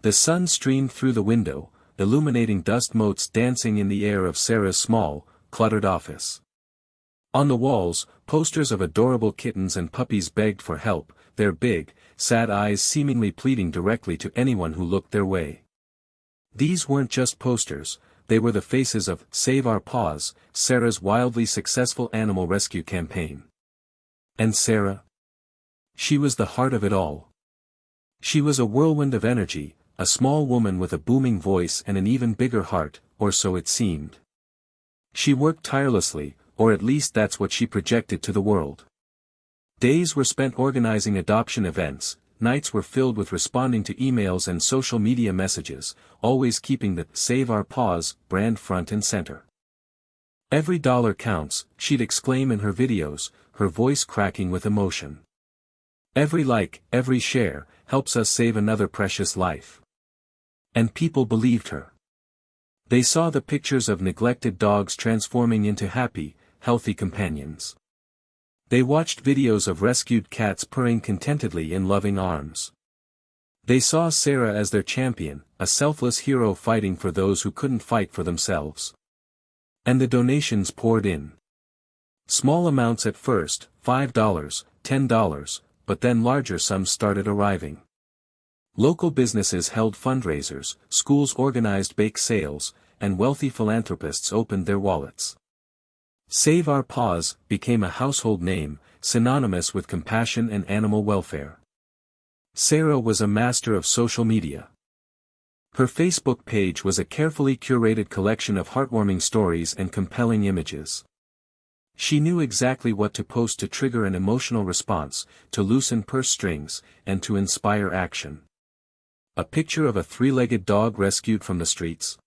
The sun streamed through the window, illuminating dust motes dancing in the air of Sarah's small, cluttered office. On the walls, posters of adorable kittens and puppies begged for help, their big, sad eyes seemingly pleading directly to anyone who looked their way. These weren't just posters, they were the faces of Save Our Paws, Sarah's wildly successful animal rescue campaign. And Sarah? She was the heart of it all. She was a whirlwind of energy, a small woman with a booming voice and an even bigger heart, or so it seemed. She worked tirelessly, or at least that's what she projected to the world. Days were spent organizing adoption events, nights were filled with responding to emails and social media messages, always keeping the Save Our Paws brand front and center. Every dollar counts, she'd exclaim in her videos, her voice cracking with emotion. Every like, every share, helps us save another precious life. And people believed her. They saw the pictures of neglected dogs transforming into happy, healthy companions. They watched videos of rescued cats purring contentedly in loving arms. They saw Sarah as their champion, a selfless hero fighting for those who couldn't fight for themselves. And the donations poured in. Small amounts at first, $5, $10, but then larger sums started arriving. Local businesses held fundraisers, schools organized bake sales, and wealthy philanthropists opened their wallets. Save Our Paws became a household name, synonymous with compassion and animal welfare. Sarah was a master of social media. Her Facebook page was a carefully curated collection of heartwarming stories and compelling images. She knew exactly what to post to trigger an emotional response, to loosen purse strings, and to inspire action. A picture of a three-legged dog rescued from the streets?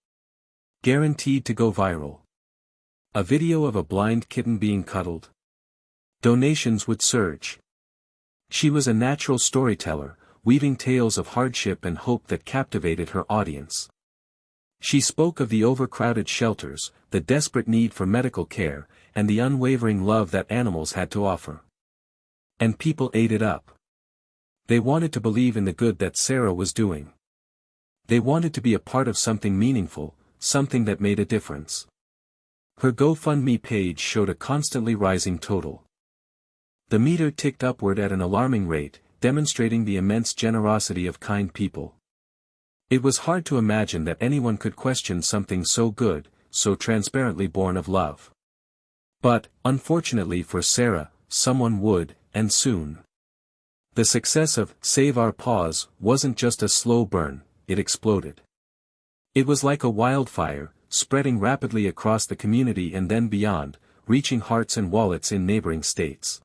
Guaranteed to go viral. A video of a blind kitten being cuddled? Donations would surge. She was a natural storyteller, weaving tales of hardship and hope that captivated her audience. She spoke of the overcrowded shelters, the desperate need for medical care, and the unwavering love that animals had to offer. And people ate it up. They wanted to believe in the good that Sarah was doing. They wanted to be a part of something meaningful, something that made a difference. Her GoFundMe page showed a constantly rising total. The meter ticked upward at an alarming rate, demonstrating the immense generosity of kind people. It was hard to imagine that anyone could question something so good, so transparently born of love. But, unfortunately for Sarah, someone would, and soon. The success of Save Our Paws wasn't just a slow burn, it exploded. It was like a wildfire, spreading rapidly across the community and then beyond, reaching hearts and wallets in neighboring states.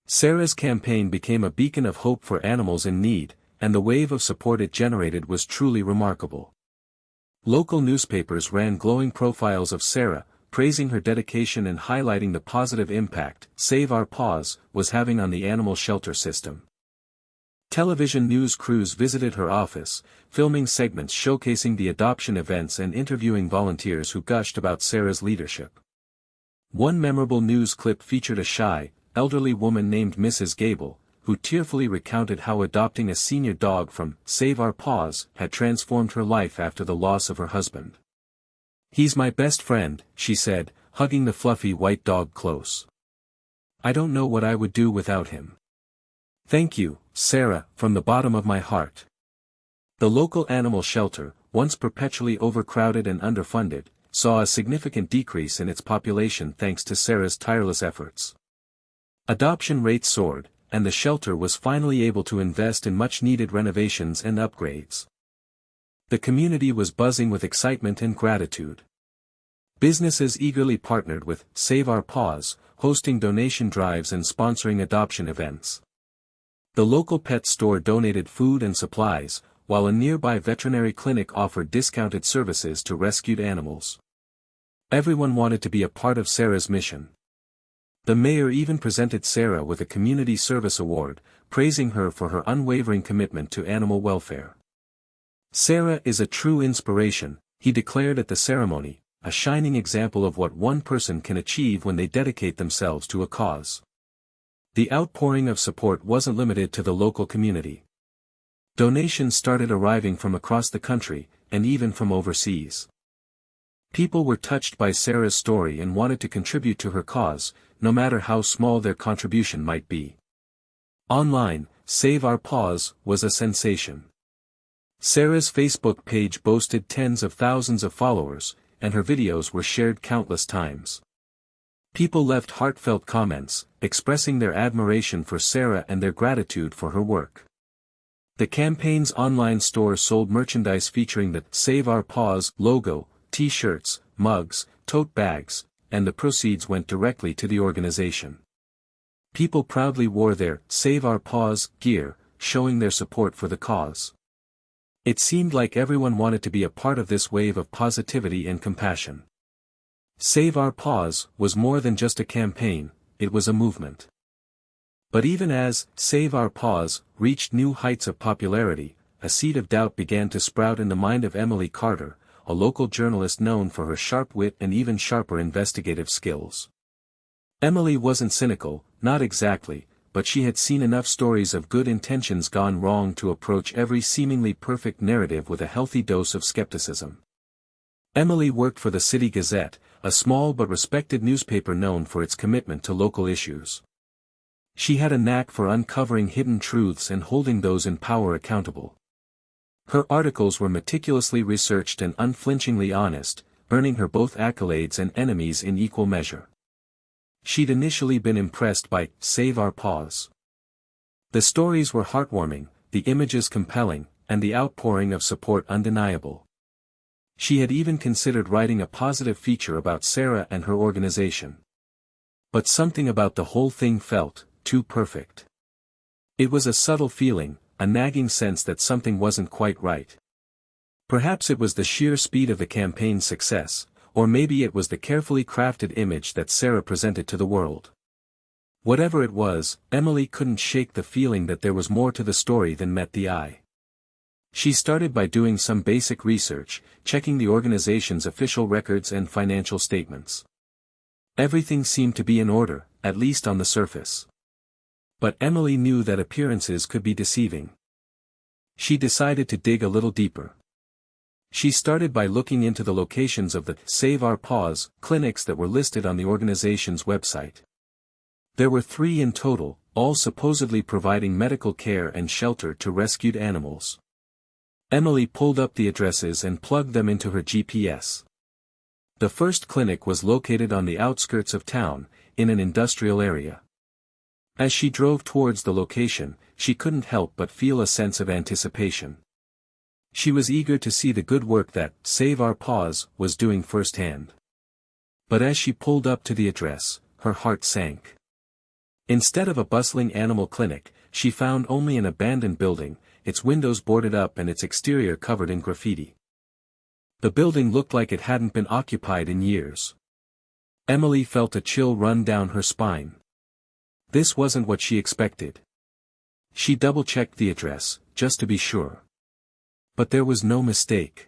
Sarah's campaign became a beacon of hope for animals in need, and the wave of support it generated was truly remarkable. Local newspapers ran glowing profiles of Sarah, praising her dedication and highlighting the positive impact Save Our Paws was having on the animal shelter system. Television news crews visited her office, filming segments showcasing the adoption events and interviewing volunteers who gushed about Sarah's leadership. One memorable news clip featured a shy, elderly woman named Mrs. Gable, who tearfully recounted how adopting a senior dog from Save Our Paws had transformed her life after the loss of her husband. "He's my best friend," she said, hugging the fluffy white dog close. "I don't know what I would do without him. Thank you, Sarah, from the bottom of my heart." The local animal shelter, once perpetually overcrowded and underfunded, saw a significant decrease in its population thanks to Sarah's tireless efforts. Adoption rates soared, and the shelter was finally able to invest in much-needed renovations and upgrades. The community was buzzing with excitement and gratitude. Businesses eagerly partnered with Save Our Paws, hosting donation drives and sponsoring adoption events. The local pet store donated food and supplies, while a nearby veterinary clinic offered discounted services to rescued animals. Everyone wanted to be a part of Sarah's mission. The mayor even presented Sarah with a Community Service Award, praising her for her unwavering commitment to animal welfare. "Sarah is a true inspiration," he declared at the ceremony, a shining example of what one person can achieve when they dedicate themselves to a cause. The outpouring of support wasn't limited to the local community. Donations started arriving from across the country, and even from overseas. People were touched by Sarah's story and wanted to contribute to her cause, no matter how small their contribution might be. Online, Save Our Paws was a sensation. Sarah's Facebook page boasted tens of thousands of followers, and her videos were shared countless times. People left heartfelt comments, expressing their admiration for Sarah and their gratitude for her work. The campaign's online store sold merchandise featuring the Save Our Paws logo, t-shirts, mugs, tote bags, and the proceeds went directly to the organization. People proudly wore their Save Our Paws gear, showing their support for the cause. It seemed like everyone wanted to be a part of this wave of positivity and compassion. Save Our Paws was more than just a campaign, it was a movement. But even as Save Our Paws reached new heights of popularity, a seed of doubt began to sprout in the mind of Emily Carter, a local journalist known for her sharp wit and even sharper investigative skills. Emily wasn't cynical, not exactly, but she had seen enough stories of good intentions gone wrong to approach every seemingly perfect narrative with a healthy dose of skepticism. Emily worked for the City Gazette, a small but respected newspaper known for its commitment to local issues. She had a knack for uncovering hidden truths and holding those in power accountable. Her articles were meticulously researched and unflinchingly honest, earning her both accolades and enemies in equal measure. She'd initially been impressed by Save Our Paws. The stories were heartwarming, the images compelling, and the outpouring of support undeniable. She had even considered writing a positive feature about Sarah and her organization. But something about the whole thing felt too perfect. It was a subtle feeling, a nagging sense that something wasn't quite right. Perhaps it was the sheer speed of the campaign's success, or maybe it was the carefully crafted image that Sarah presented to the world. Whatever it was, Emily couldn't shake the feeling that there was more to the story than met the eye. She started by doing some basic research, checking the organization's official records and financial statements. Everything seemed to be in order, at least on the surface. But Emily knew that appearances could be deceiving. She decided to dig a little deeper. She started by looking into the locations of the Save Our Paws clinics that were listed on the organization's website. There were 3 in total, all supposedly providing medical care and shelter to rescued animals. Emily pulled up the addresses and plugged them into her GPS. The first clinic was located on the outskirts of town, in an industrial area. As she drove towards the location, she couldn't help but feel a sense of anticipation. She was eager to see the good work that Save Our Paws was doing firsthand. But as she pulled up to the address, her heart sank. Instead of a bustling animal clinic, she found only an abandoned building, its windows boarded up and its exterior covered in graffiti. The building looked like it hadn't been occupied in years. Emily felt a chill run down her spine. This wasn't what she expected. She double-checked the address, just to be sure. But there was no mistake.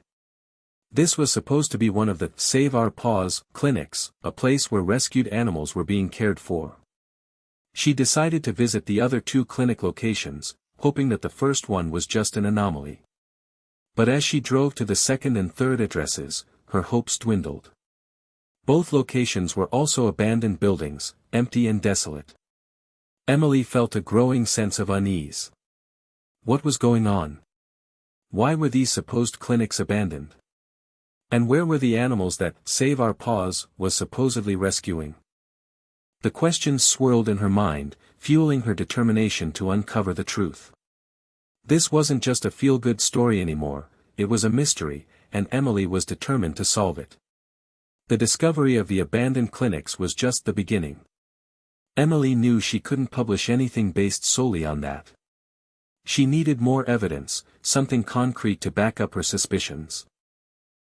This was supposed to be one of the Save Our Paws clinics, a place where rescued animals were being cared for. She decided to visit the other 2 clinic locations, hoping that the first one was just an anomaly. But as she drove to the second and third addresses, her hopes dwindled. Both locations were also abandoned buildings, empty and desolate. Emily felt a growing sense of unease. What was going on? Why were these supposed clinics abandoned? And where were the animals that Save Our Paws was supposedly rescuing? The questions swirled in her mind, fueling her determination to uncover the truth. This wasn't just a feel-good story anymore, it was a mystery, and Emily was determined to solve it. The discovery of the abandoned clinics was just the beginning. Emily knew she couldn't publish anything based solely on that. She needed more evidence, something concrete to back up her suspicions.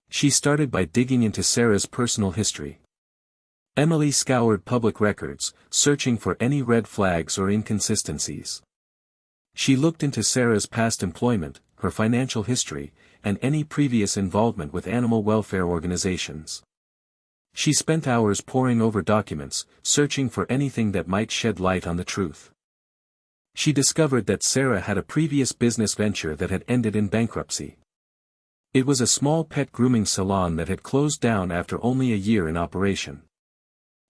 She started by digging into Sarah's personal history. Emily scoured public records, searching for any red flags or inconsistencies. She looked into Sarah's past employment, her financial history, and any previous involvement with animal welfare organizations. She spent hours poring over documents, searching for anything that might shed light on the truth. She discovered that Sarah had a previous business venture that had ended in bankruptcy. It was a small pet grooming salon that had closed down after only a year in operation.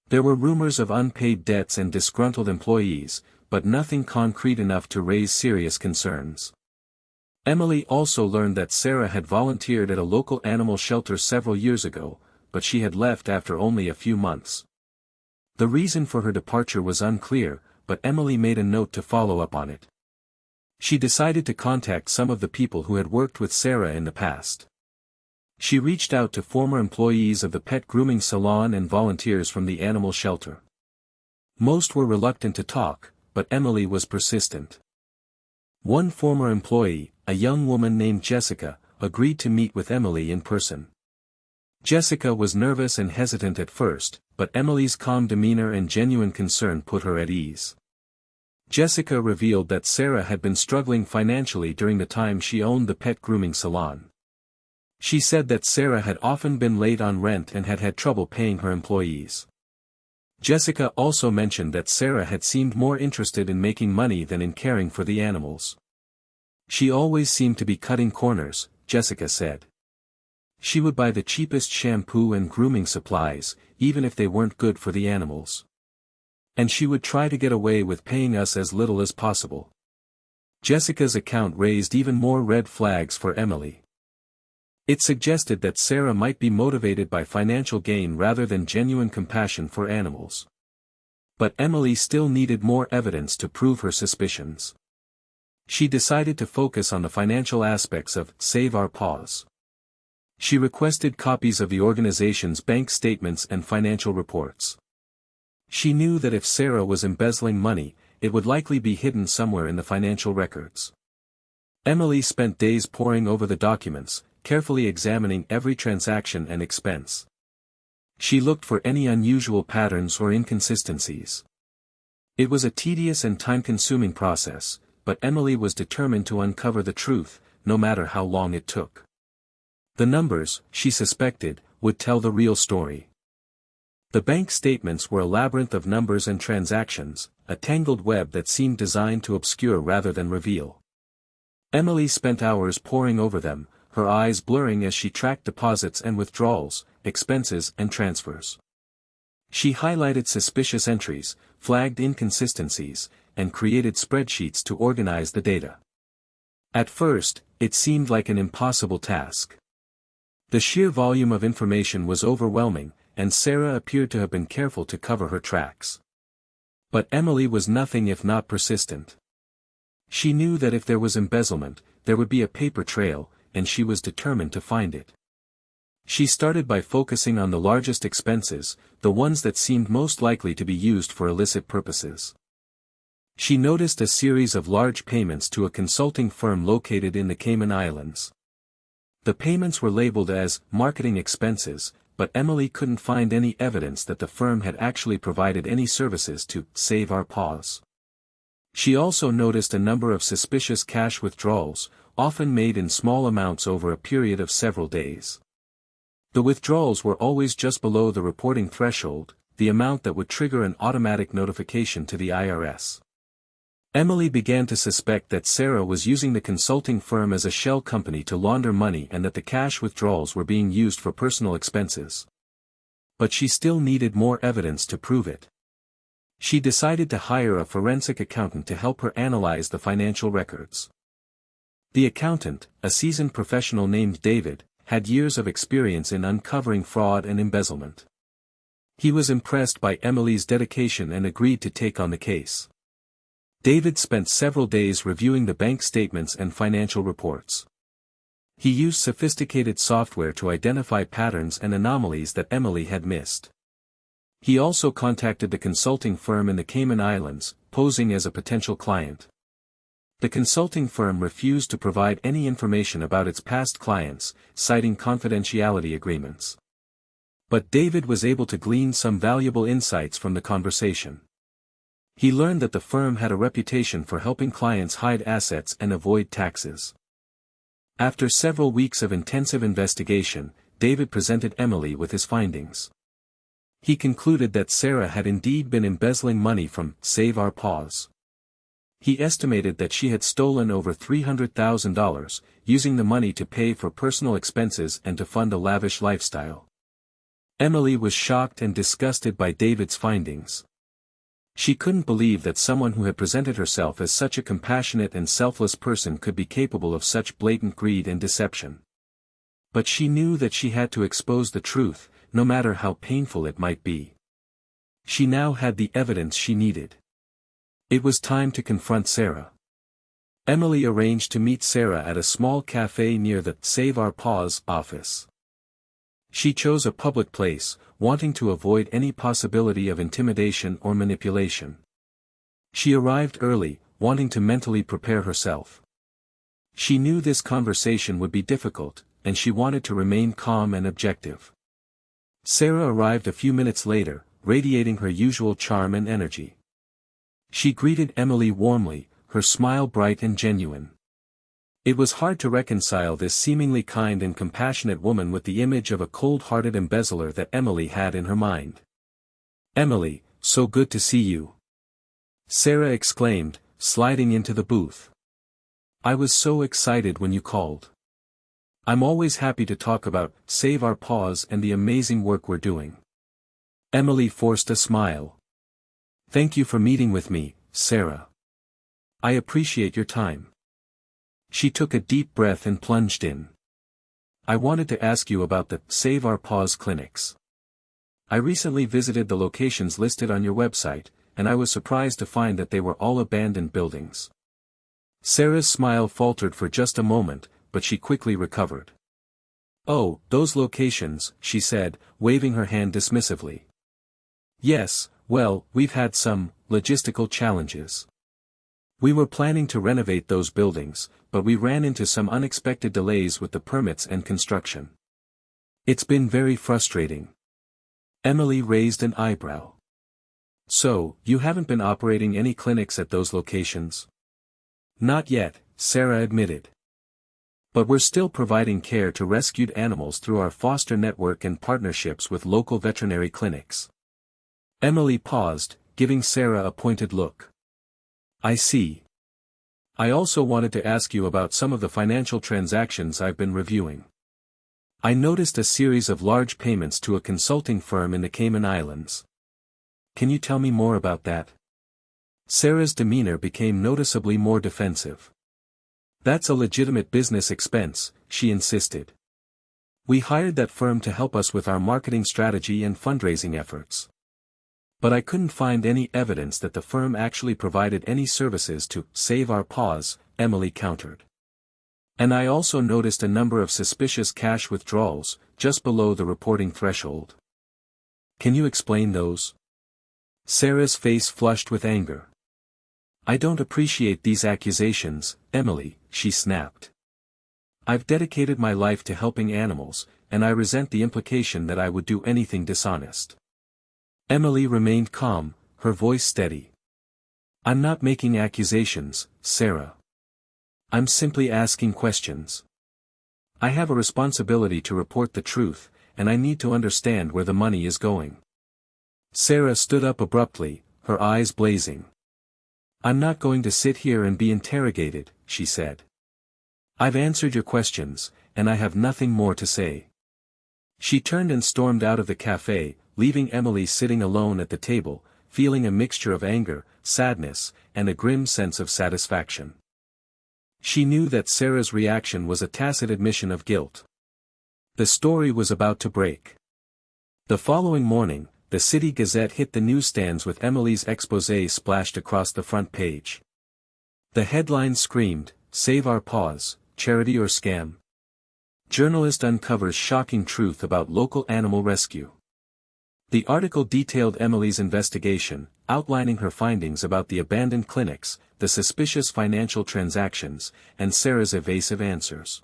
There were rumors of unpaid debts and disgruntled employees, but nothing concrete enough to raise serious concerns. Emily also learned that Sarah had volunteered at a local animal shelter several years ago, but she had left after only a few months. The reason for her departure was unclear, but Emily made a note to follow up on it. She decided to contact some of the people who had worked with Sarah in the past. She reached out to former employees of the pet grooming salon and volunteers from the animal shelter. Most were reluctant to talk, but Emily was persistent. One former employee, a young woman named Jessica, agreed to meet with Emily in person. Jessica was nervous and hesitant at first, but Emily's calm demeanor and genuine concern put her at ease. Jessica revealed that Sarah had been struggling financially during the time she owned the pet grooming salon. She said that Sarah had often been late on rent and had had trouble paying her employees. Jessica also mentioned that Sarah had seemed more interested in making money than in caring for the animals. She always seemed to be cutting corners, Jessica said. She would buy the cheapest shampoo and grooming supplies, even if they weren't good for the animals. And she would try to get away with paying us as little as possible. Jessica's account raised even more red flags for Emily. It suggested that Sarah might be motivated by financial gain rather than genuine compassion for animals. But Emily still needed more evidence to prove her suspicions. She decided to focus on the financial aspects of Save Our Paws. She requested copies of the organization's bank statements and financial reports. She knew that if Sarah was embezzling money, it would likely be hidden somewhere in the financial records. Emily spent days poring over the documents, carefully examining every transaction and expense. She looked for any unusual patterns or inconsistencies. It was a tedious and time-consuming process, but Emily was determined to uncover the truth, no matter how long it took. The numbers, she suspected, would tell the real story. The bank statements were a labyrinth of numbers and transactions, a tangled web that seemed designed to obscure rather than reveal. Emily spent hours poring over them, her eyes blurring as she tracked deposits and withdrawals, expenses and transfers. She highlighted suspicious entries, flagged inconsistencies, and created spreadsheets to organize the data. At first, it seemed like an impossible task. The sheer volume of information was overwhelming, and Sarah appeared to have been careful to cover her tracks. But Emily was nothing if not persistent. She knew that if there was embezzlement, there would be a paper trail, and she was determined to find it. She started by focusing on the largest expenses, the ones that seemed most likely to be used for illicit purposes. She noticed a series of large payments to a consulting firm located in the Cayman Islands. The payments were labeled as marketing expenses, but Emily couldn't find any evidence that the firm had actually provided any services to Save Our Paws. She also noticed a number of suspicious cash withdrawals, often made in small amounts over a period of several days. The withdrawals were always just below the reporting threshold, the amount that would trigger an automatic notification to the IRS. Emily began to suspect that Sarah was using the consulting firm as a shell company to launder money and that the cash withdrawals were being used for personal expenses. But she still needed more evidence to prove it. She decided to hire a forensic accountant to help her analyze the financial records. The accountant, a seasoned professional named David, had years of experience in uncovering fraud and embezzlement. He was impressed by Emily's dedication and agreed to take on the case. David spent several days reviewing the bank statements and financial reports. He used sophisticated software to identify patterns and anomalies that Emily had missed. He also contacted the consulting firm in the Cayman Islands, posing as a potential client. The consulting firm refused to provide any information about its past clients, citing confidentiality agreements. But David was able to glean some valuable insights from the conversation. He learned that the firm had a reputation for helping clients hide assets and avoid taxes. After several weeks of intensive investigation, David presented Emily with his findings. He concluded that Sarah had indeed been embezzling money from Save Our Paws. He estimated that she had stolen over $300,000, using the money to pay for personal expenses and to fund a lavish lifestyle. Emily was shocked and disgusted by David's findings. She couldn't believe that someone who had presented herself as such a compassionate and selfless person could be capable of such blatant greed and deception. But she knew that she had to expose the truth, no matter how painful it might be. She now had the evidence she needed. It was time to confront Sarah. Emily arranged to meet Sarah at a small cafe near the Save Our Paws office. She chose a public place, wanting to avoid any possibility of intimidation or manipulation. She arrived early, wanting to mentally prepare herself. She knew this conversation would be difficult, and she wanted to remain calm and objective. Sarah arrived a few minutes later, radiating her usual charm and energy. She greeted Emily warmly, her smile bright and genuine. It was hard to reconcile this seemingly kind and compassionate woman with the image of a cold-hearted embezzler that Emily had in her mind. "Emily, so good to see you," Sarah exclaimed, sliding into the booth. "I was so excited when you called. I'm always happy to talk about Save Our Paws and the amazing work we're doing." Emily forced a smile. "Thank you for meeting with me, Sarah. I appreciate your time." She took a deep breath and plunged in. "I wanted to ask you about the Save Our Paws clinics. I recently visited the locations listed on your website, and I was surprised to find that they were all abandoned buildings." Sarah's smile faltered for just a moment, but she quickly recovered. "Oh, those locations," she said, waving her hand dismissively. "Yes, well, we've had some logistical challenges. We were planning to renovate those buildings, but we ran into some unexpected delays with the permits and construction. It's been very frustrating." Emily raised an eyebrow. "So, you haven't been operating any clinics at those locations?" "Not yet," Sarah admitted. "But we're still providing care to rescued animals through our foster network and partnerships with local veterinary clinics." Emily paused, giving Sarah a pointed look. "I see. I also wanted to ask you about some of the financial transactions I've been reviewing. I noticed a series of large payments to a consulting firm in the Cayman Islands. Can you tell me more about that?" Sarah's demeanor became noticeably more defensive. "That's a legitimate business expense," she insisted. "We hired that firm to help us with our marketing strategy and fundraising efforts. But I couldn't find any evidence that the firm actually provided any services to Save Our Paws," Emily countered. "And I also noticed a number of suspicious cash withdrawals, just below the reporting threshold. Can you explain those?" Sarah's face flushed with anger. "I don't appreciate these accusations, Emily," she snapped. "I've dedicated my life to helping animals, and I resent the implication that I would do anything dishonest." Emily remained calm, her voice steady. "I'm not making accusations, Sarah. I'm simply asking questions. I have a responsibility to report the truth, and I need to understand where the money is going." Sarah stood up abruptly, her eyes blazing. "I'm not going to sit here and be interrogated," she said. "I've answered your questions, and I have nothing more to say." She turned and stormed out of the cafe, leaving Emily sitting alone at the table, feeling a mixture of anger, sadness, and a grim sense of satisfaction. She knew that Sarah's reaction was a tacit admission of guilt. The story was about to break. The following morning, the City Gazette hit the newsstands with Emily's exposé splashed across the front page. The headline screamed, "Save Our Paws, Charity or Scam?" Journalist uncovers shocking truth about local animal rescue. The article detailed Emily's investigation, outlining her findings about the abandoned clinics, the suspicious financial transactions, and Sarah's evasive answers.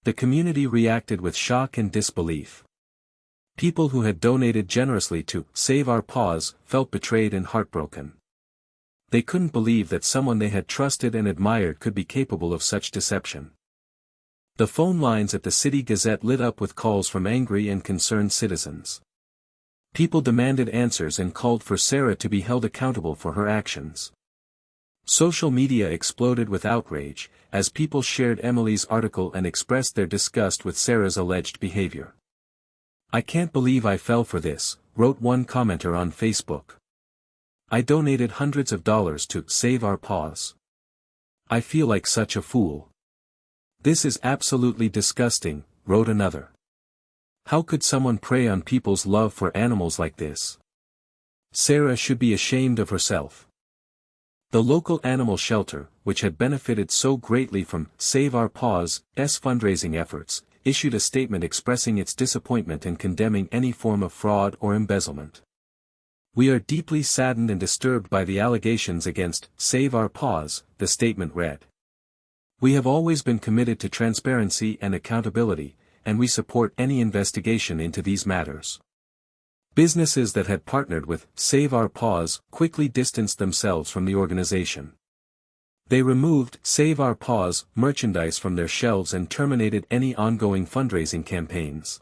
The community reacted with shock and disbelief. People who had donated generously to Save Our Paws felt betrayed and heartbroken. They couldn't believe that someone they had trusted and admired could be capable of such deception. The phone lines at the City Gazette lit up with calls from angry and concerned citizens. People demanded answers and called for Sarah to be held accountable for her actions. Social media exploded with outrage, as people shared Emily's article and expressed their disgust with Sarah's alleged behavior. "I can't believe I fell for this," wrote one commenter on Facebook. "I donated hundreds of dollars to save our paws. I feel like such a fool. This is absolutely disgusting," wrote another. "How could someone prey on people's love for animals like this? Sarah should be ashamed of herself." The local animal shelter, which had benefited so greatly from Save Our Paws' fundraising efforts, issued a statement expressing its disappointment and condemning any form of fraud or embezzlement. "We are deeply saddened and disturbed by the allegations against Save Our Paws," the statement read. "We have always been committed to transparency and accountability, and we support any investigation into these matters." Businesses that had partnered with Save Our Paws quickly distanced themselves from the organization. They removed Save Our Paws merchandise from their shelves and terminated any ongoing fundraising campaigns.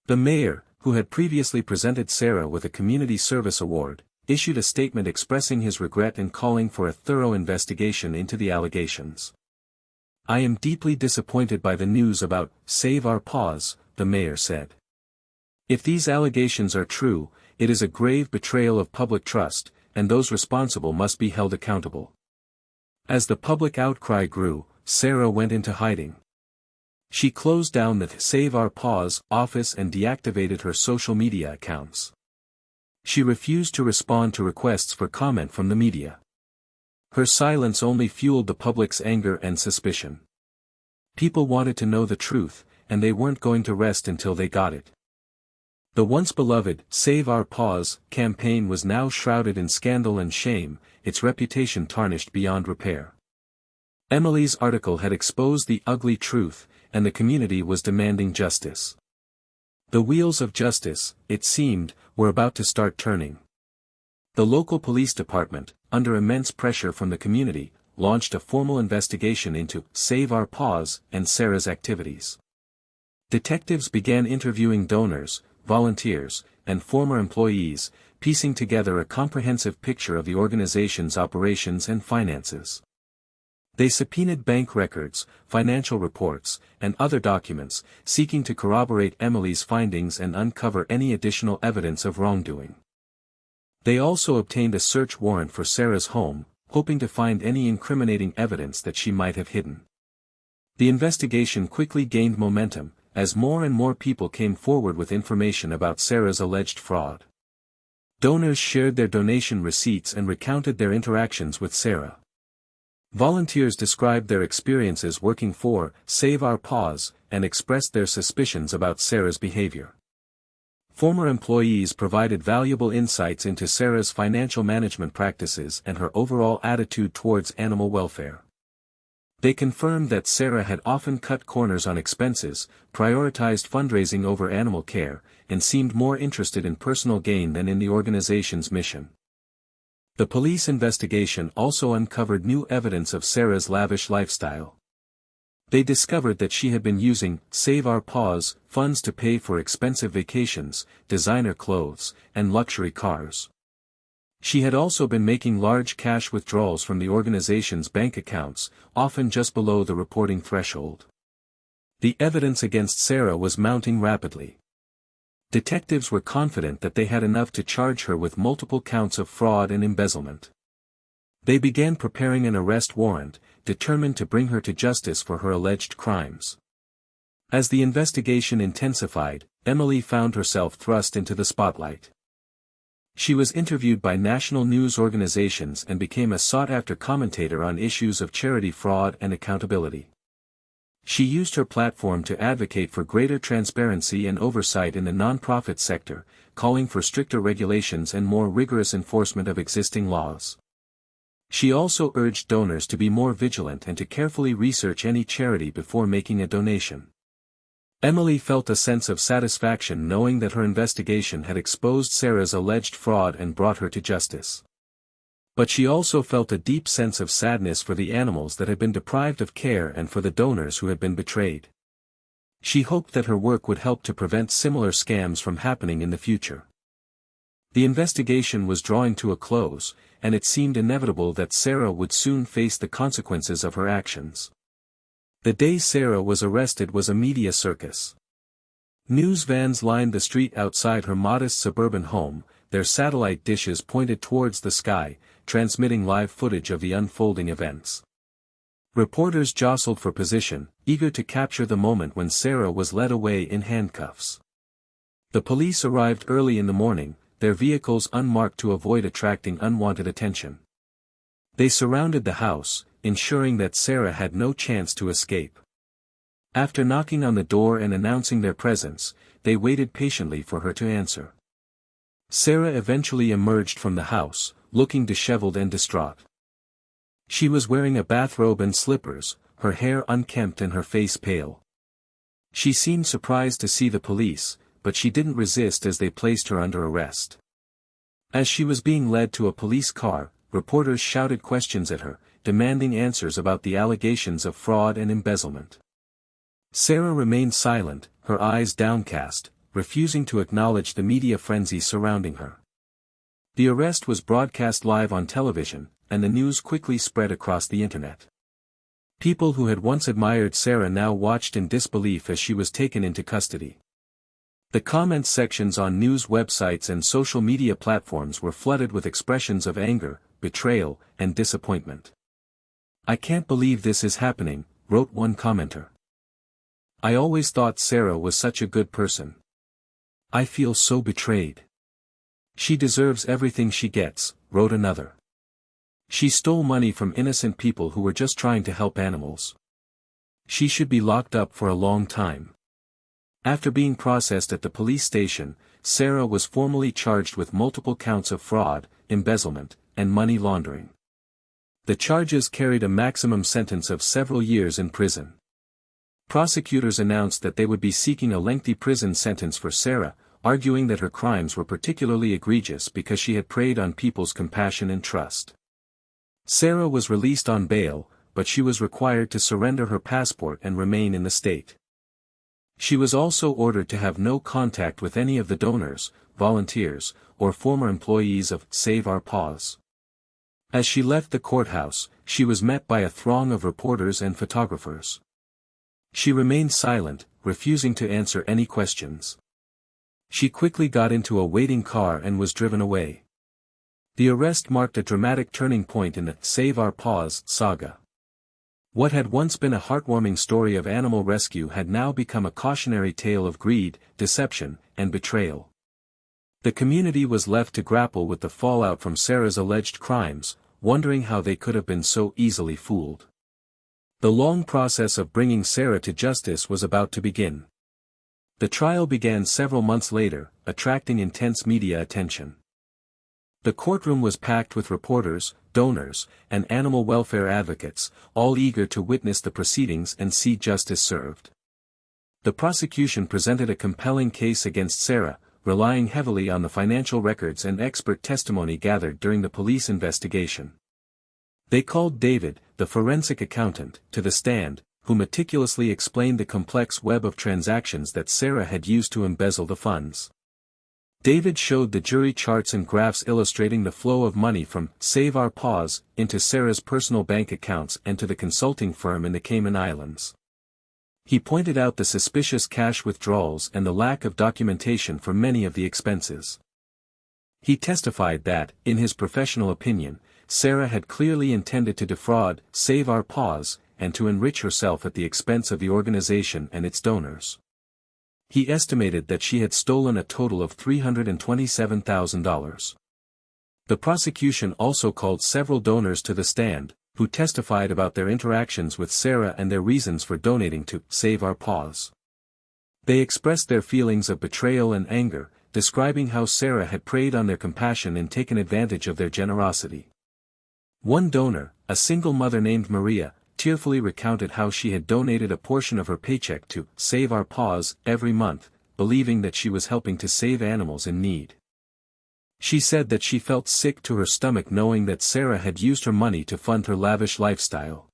The mayor, who had previously presented Sarah with a Community Service Award, issued a statement expressing his regret and calling for a thorough investigation into the allegations. "I am deeply disappointed by the news about Save Our Paws," the mayor said. "If these allegations are true, it is a grave betrayal of public trust, and those responsible must be held accountable." As the public outcry grew, Sarah went into hiding. She closed down the Save Our Paws office and deactivated her social media accounts. She refused to respond to requests for comment from the media. Her silence only fueled the public's anger and suspicion. People wanted to know the truth, and they weren't going to rest until they got it. The once beloved Save Our Paws campaign was now shrouded in scandal and shame, its reputation tarnished beyond repair. Emily's article had exposed the ugly truth, and the community was demanding justice. The wheels of justice, it seemed, were about to start turning. The local police department, under immense pressure from the community, launched a formal investigation into Save Our Paws and Sarah's activities. Detectives began interviewing donors, volunteers, and former employees, piecing together a comprehensive picture of the organization's operations and finances. They subpoenaed bank records, financial reports, and other documents, seeking to corroborate Emily's findings and uncover any additional evidence of wrongdoing. They also obtained a search warrant for Sarah's home, hoping to find any incriminating evidence that she might have hidden. The investigation quickly gained momentum, as more and more people came forward with information about Sarah's alleged fraud. Donors shared their donation receipts and recounted their interactions with Sarah. Volunteers described their experiences working for Save Our Paws and expressed their suspicions about Sarah's behavior. Former employees provided valuable insights into Sarah's financial management practices and her overall attitude towards animal welfare. They confirmed that Sarah had often cut corners on expenses, prioritized fundraising over animal care, and seemed more interested in personal gain than in the organization's mission. The police investigation also uncovered new evidence of Sarah's lavish lifestyle. They discovered that she had been using Save Our Paws funds to pay for expensive vacations, designer clothes, and luxury cars. She had also been making large cash withdrawals from the organization's bank accounts, often just below the reporting threshold. The evidence against Sarah was mounting rapidly. Detectives were confident that they had enough to charge her with multiple counts of fraud and embezzlement. They began preparing an arrest warrant, determined to bring her to justice for her alleged crimes. As the investigation intensified, Emily found herself thrust into the spotlight. She was interviewed by national news organizations and became a sought-after commentator on issues of charity fraud and accountability. She used her platform to advocate for greater transparency and oversight in the nonprofit sector, calling for stricter regulations and more rigorous enforcement of existing laws. She also urged donors to be more vigilant and to carefully research any charity before making a donation. Emily felt a sense of satisfaction knowing that her investigation had exposed Sarah's alleged fraud and brought her to justice. But she also felt a deep sense of sadness for the animals that had been deprived of care and for the donors who had been betrayed. She hoped that her work would help to prevent similar scams from happening in the future. The investigation was drawing to a close, and it seemed inevitable that Sarah would soon face the consequences of her actions. The day Sarah was arrested was a media circus. News vans lined the street outside her modest suburban home, their satellite dishes pointed towards the sky, transmitting live footage of the unfolding events. Reporters jostled for position, eager to capture the moment when Sarah was led away in handcuffs. The police arrived early in the morning, their vehicles unmarked to avoid attracting unwanted attention. They surrounded the house, ensuring that Sarah had no chance to escape. After knocking on the door and announcing their presence, they waited patiently for her to answer. Sarah eventually emerged from the house, looking disheveled and distraught. She was wearing a bathrobe and slippers, her hair unkempt and her face pale. She seemed surprised to see the police, but she didn't resist as they placed her under arrest. As she was being led to a police car, reporters shouted questions at her, demanding answers about the allegations of fraud and embezzlement. Sarah remained silent, her eyes downcast, refusing to acknowledge the media frenzy surrounding her. The arrest was broadcast live on television, and the news quickly spread across the internet. People who had once admired Sarah now watched in disbelief as she was taken into custody. The comment sections on news websites and social media platforms were flooded with expressions of anger, betrayal, and disappointment. "I can't believe this is happening," wrote one commenter. "I always thought Sarah was such a good person. I feel so betrayed. She deserves everything she gets," wrote another. "She stole money from innocent people who were just trying to help animals. She should be locked up for a long time." After being processed at the police station, Sarah was formally charged with multiple counts of fraud, embezzlement, and money laundering. The charges carried a maximum sentence of several years in prison. Prosecutors announced that they would be seeking a lengthy prison sentence for Sarah, arguing that her crimes were particularly egregious because she had preyed on people's compassion and trust. Sarah was released on bail, but she was required to surrender her passport and remain in the state. She was also ordered to have no contact with any of the donors, volunteers, or former employees of Save Our Paws. As she left the courthouse, she was met by a throng of reporters and photographers. She remained silent, refusing to answer any questions. She quickly got into a waiting car and was driven away. The arrest marked a dramatic turning point in the Save Our Paws saga. What had once been a heartwarming story of animal rescue had now become a cautionary tale of greed, deception, and betrayal. The community was left to grapple with the fallout from Sarah's alleged crimes, wondering how they could have been so easily fooled. The long process of bringing Sarah to justice was about to begin. The trial began several months later, attracting intense media attention. The courtroom was packed with reporters, donors, and animal welfare advocates, all eager to witness the proceedings and see justice served. The prosecution presented a compelling case against Sarah, relying heavily on the financial records and expert testimony gathered during the police investigation. They called David, the forensic accountant, to the stand, who meticulously explained the complex web of transactions that Sarah had used to embezzle the funds. David showed the jury charts and graphs illustrating the flow of money from Save Our Paws into Sarah's personal bank accounts and to the consulting firm in the Cayman Islands. He pointed out the suspicious cash withdrawals and the lack of documentation for many of the expenses. He testified that, in his professional opinion, Sarah had clearly intended to defraud Save Our Paws and to enrich herself at the expense of the organization and its donors. He estimated that she had stolen a total of $327,000. The prosecution also called several donors to the stand, who testified about their interactions with Sarah and their reasons for donating to Save Our Paws. They expressed their feelings of betrayal and anger, describing how Sarah had preyed on their compassion and taken advantage of their generosity. One donor, a single mother named Maria, tearfully recounted how she had donated a portion of her paycheck to Save Our Paws every month, believing that she was helping to save animals in need. She said that she felt sick to her stomach knowing that Sarah had used her money to fund her lavish lifestyle.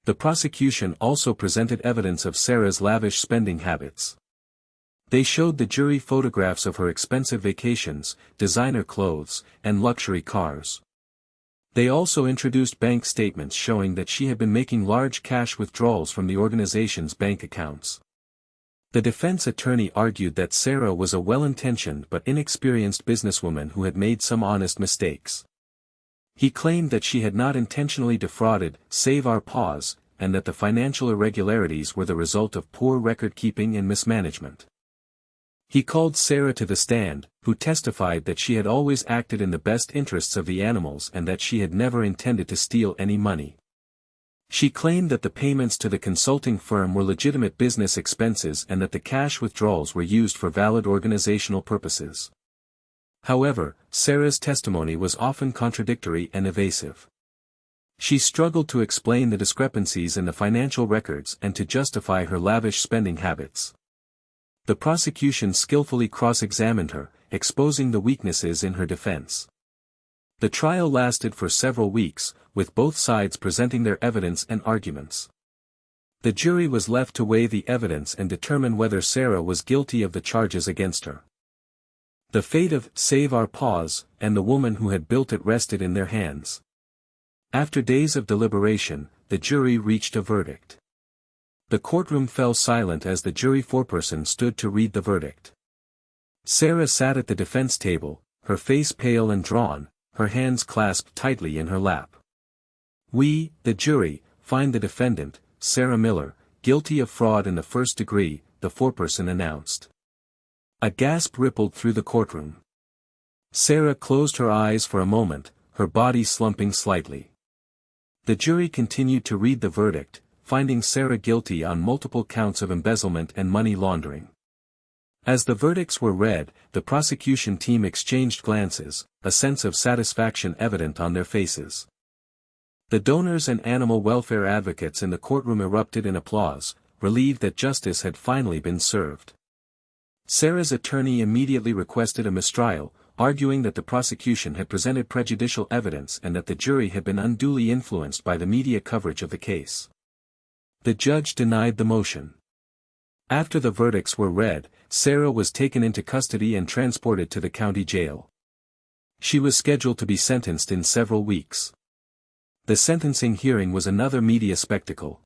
The prosecution also presented evidence of Sarah's lavish spending habits. They showed the jury photographs of her expensive vacations, designer clothes, and luxury cars. They also introduced bank statements showing that she had been making large cash withdrawals from the organization's bank accounts. The defense attorney argued that Sarah was a well-intentioned but inexperienced businesswoman who had made some honest mistakes. He claimed that she had not intentionally defrauded, Save Our Paws, and that the financial irregularities were the result of poor record-keeping and mismanagement. He called Sarah to the stand, who testified that she had always acted in the best interests of the animals and that she had never intended to steal any money. She claimed that the payments to the consulting firm were legitimate business expenses and that the cash withdrawals were used for valid organizational purposes. However, Sarah's testimony was often contradictory and evasive. She struggled to explain the discrepancies in the financial records and to justify her lavish spending habits. The prosecution skillfully cross-examined her, exposing the weaknesses in her defense. The trial lasted for several weeks, with both sides presenting their evidence and arguments. The jury was left to weigh the evidence and determine whether Sarah was guilty of the charges against her. The fate of Save Our Paws and the woman who had built it rested in their hands. After days of deliberation, the jury reached a verdict. The courtroom fell silent as the jury foreperson stood to read the verdict. Sarah sat at the defense table, her face pale and drawn, her hands clasped tightly in her lap. "We, the jury, find the defendant, Sarah Miller, guilty of fraud in the first degree," the foreperson announced. A gasp rippled through the courtroom. Sarah closed her eyes for a moment, her body slumping slightly. The jury continued to read the verdict, finding Sarah guilty on multiple counts of embezzlement and money laundering. As the verdicts were read, the prosecution team exchanged glances, a sense of satisfaction evident on their faces. The donors and animal welfare advocates in the courtroom erupted in applause, relieved that justice had finally been served. Sarah's attorney immediately requested a mistrial, arguing that the prosecution had presented prejudicial evidence and that the jury had been unduly influenced by the media coverage of the case. The judge denied the motion. After the verdicts were read, Sarah was taken into custody and transported to the county jail. She was scheduled to be sentenced in several weeks. The sentencing hearing was another media spectacle.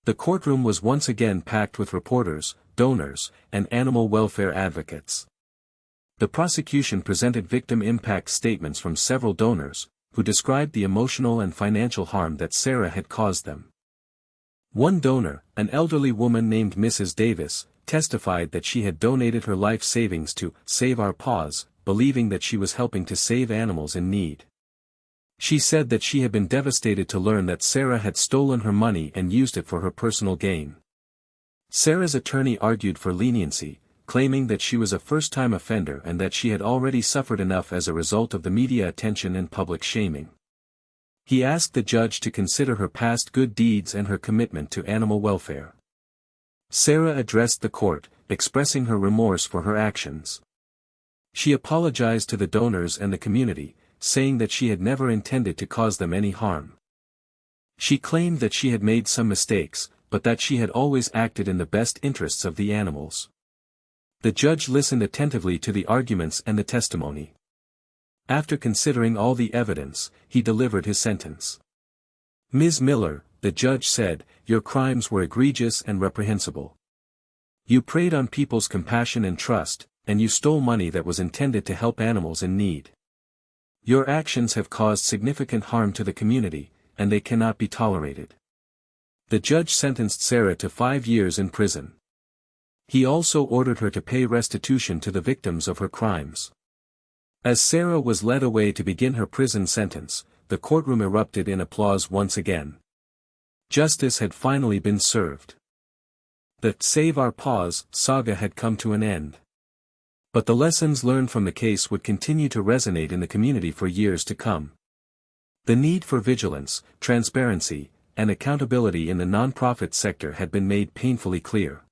The courtroom was once again packed with reporters, donors, and animal welfare advocates. The prosecution presented victim impact statements from several donors, who described the emotional and financial harm that Sarah had caused them. One donor, an elderly woman named Mrs. Davis, testified that she had donated her life savings to Save Our Paws, believing that she was helping to save animals in need. She said that she had been devastated to learn that Sarah had stolen her money and used it for her personal gain. Sarah's attorney argued for leniency, claiming that she was a first-time offender and that she had already suffered enough as a result of the media attention and public shaming. He asked the judge to consider her past good deeds and her commitment to animal welfare. Sarah addressed the court, expressing her remorse for her actions. She apologized to the donors and the community, saying that she had never intended to cause them any harm. She claimed that she had made some mistakes, but that she had always acted in the best interests of the animals. The judge listened attentively to the arguments and the testimony. After considering all the evidence, he delivered his sentence. "Ms. Miller," the judge said, "your crimes were egregious and reprehensible. You preyed on people's compassion and trust, and you stole money that was intended to help animals in need. Your actions have caused significant harm to the community, and they cannot be tolerated." The judge sentenced Sarah to 5 years in prison. He also ordered her to pay restitution to the victims of her crimes. As Sarah was led away to begin her prison sentence, the courtroom erupted in applause once again. Justice had finally been served. The Save Our Paws saga had come to an end. But the lessons learned from the case would continue to resonate in the community for years to come. The need for vigilance, transparency, and accountability in the nonprofit sector had been made painfully clear.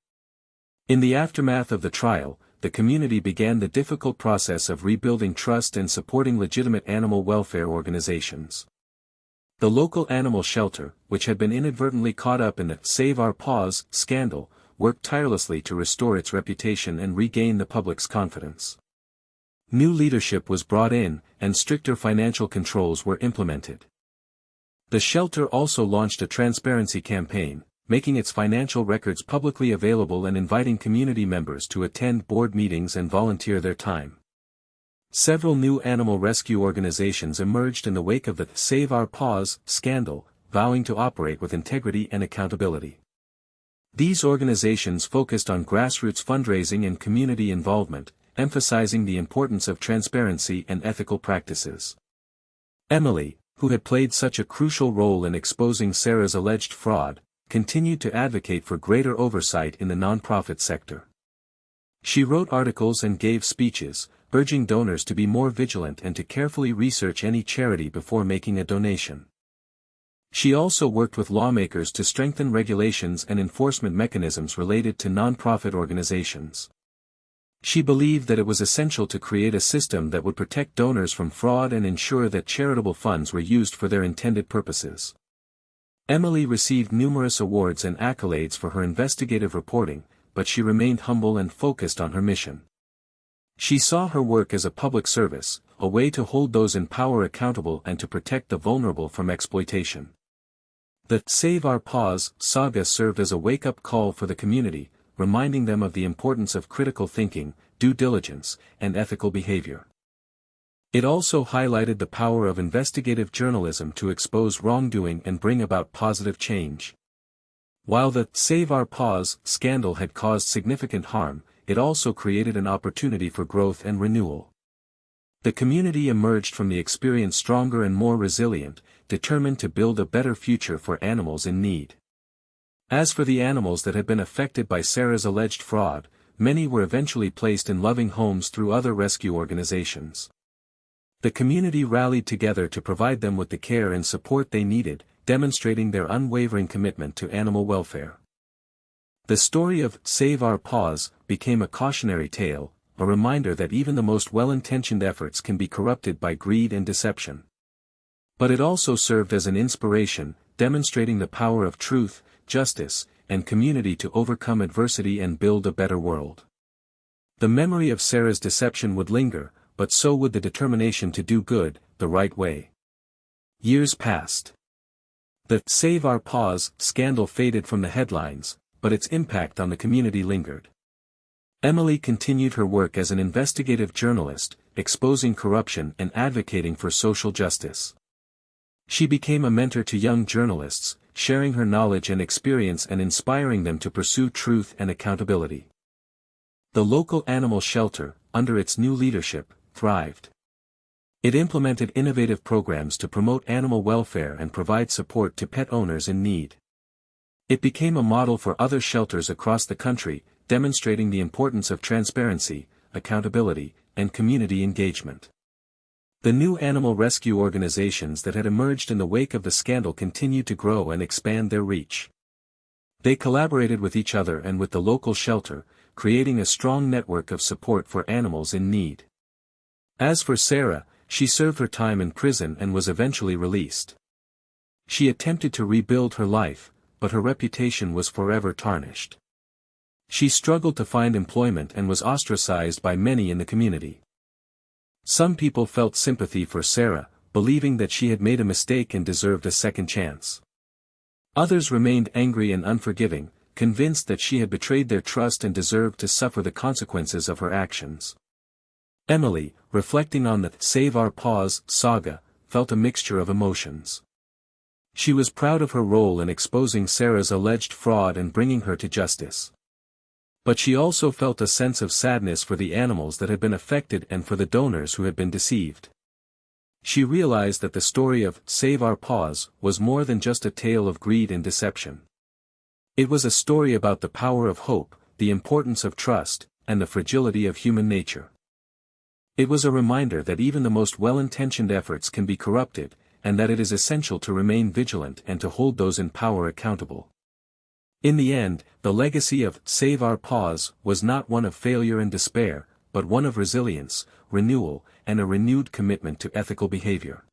In the aftermath of the trial, the community began the difficult process of rebuilding trust and supporting legitimate animal welfare organizations. The local animal shelter, which had been inadvertently caught up in the Save Our Paws scandal, worked tirelessly to restore its reputation and regain the public's confidence. New leadership was brought in, and stricter financial controls were implemented. The shelter also launched a transparency campaign, making its financial records publicly available and inviting community members to attend board meetings and volunteer their time. Several new animal rescue organizations emerged in the wake of the Save Our Paws scandal, vowing to operate with integrity and accountability. These organizations focused on grassroots fundraising and community involvement, emphasizing the importance of transparency and ethical practices. Emily, who had played such a crucial role in exposing Sarah's alleged fraud, continued to advocate for greater oversight in the nonprofit sector. She wrote articles and gave speeches, urging donors to be more vigilant and to carefully research any charity before making a donation. She also worked with lawmakers to strengthen regulations and enforcement mechanisms related to nonprofit organizations. She believed that it was essential to create a system that would protect donors from fraud and ensure that charitable funds were used for their intended purposes. Emily received numerous awards and accolades for her investigative reporting, but she remained humble and focused on her mission. She saw her work as a public service, a way to hold those in power accountable and to protect the vulnerable from exploitation. The Save Our Paws saga served as a wake-up call for the community, reminding them of the importance of critical thinking, due diligence, and ethical behavior. It also highlighted the power of investigative journalism to expose wrongdoing and bring about positive change. While the Save Our Paws scandal had caused significant harm, it also created an opportunity for growth and renewal. The community emerged from the experience stronger and more resilient, determined to build a better future for animals in need. As for the animals that had been affected by Sarah's alleged fraud, many were eventually placed in loving homes through other rescue organizations. The community rallied together to provide them with the care and support they needed, demonstrating their unwavering commitment to animal welfare. The story of Save Our Paws became a cautionary tale, a reminder that even the most well-intentioned efforts can be corrupted by greed and deception. But it also served as an inspiration, demonstrating the power of truth, justice, and community to overcome adversity and build a better world. The memory of Sarah's deception would linger, but so would the determination to do good, the right way. Years passed. The Save Our Paws scandal faded from the headlines, but its impact on the community lingered. Emily continued her work as an investigative journalist, exposing corruption and advocating for social justice. She became a mentor to young journalists, sharing her knowledge and experience and inspiring them to pursue truth and accountability. The local animal shelter, under its new leadership, thrived. It implemented innovative programs to promote animal welfare and provide support to pet owners in need. It became a model for other shelters across the country, demonstrating the importance of transparency, accountability, and community engagement. The new animal rescue organizations that had emerged in the wake of the scandal continued to grow and expand their reach. They collaborated with each other and with the local shelter, creating a strong network of support for animals in need. As for Sarah, she served her time in prison and was eventually released. She attempted to rebuild her life, but her reputation was forever tarnished. She struggled to find employment and was ostracized by many in the community. Some people felt sympathy for Sarah, believing that she had made a mistake and deserved a second chance. Others remained angry and unforgiving, convinced that she had betrayed their trust and deserved to suffer the consequences of her actions. Emily, reflecting on the Save Our Paws saga, felt a mixture of emotions. She was proud of her role in exposing Sarah's alleged fraud and bringing her to justice. But she also felt a sense of sadness for the animals that had been affected and for the donors who had been deceived. She realized that the story of Save Our Paws was more than just a tale of greed and deception. It was a story about the power of hope, the importance of trust, and the fragility of human nature. It was a reminder that even the most well-intentioned efforts can be corrupted, and that it is essential to remain vigilant and to hold those in power accountable. In the end, the legacy of Save Our Paws was not one of failure and despair, but one of resilience, renewal, and a renewed commitment to ethical behavior.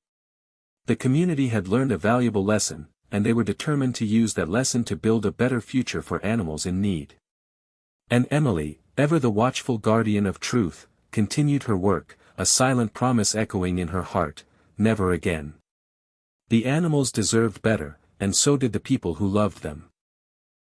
The community had learned a valuable lesson, and they were determined to use that lesson to build a better future for animals in need. And Emily, ever the watchful guardian of truth, continued her work, a silent promise echoing in her heart, never again. The animals deserved better, and so did the people who loved them.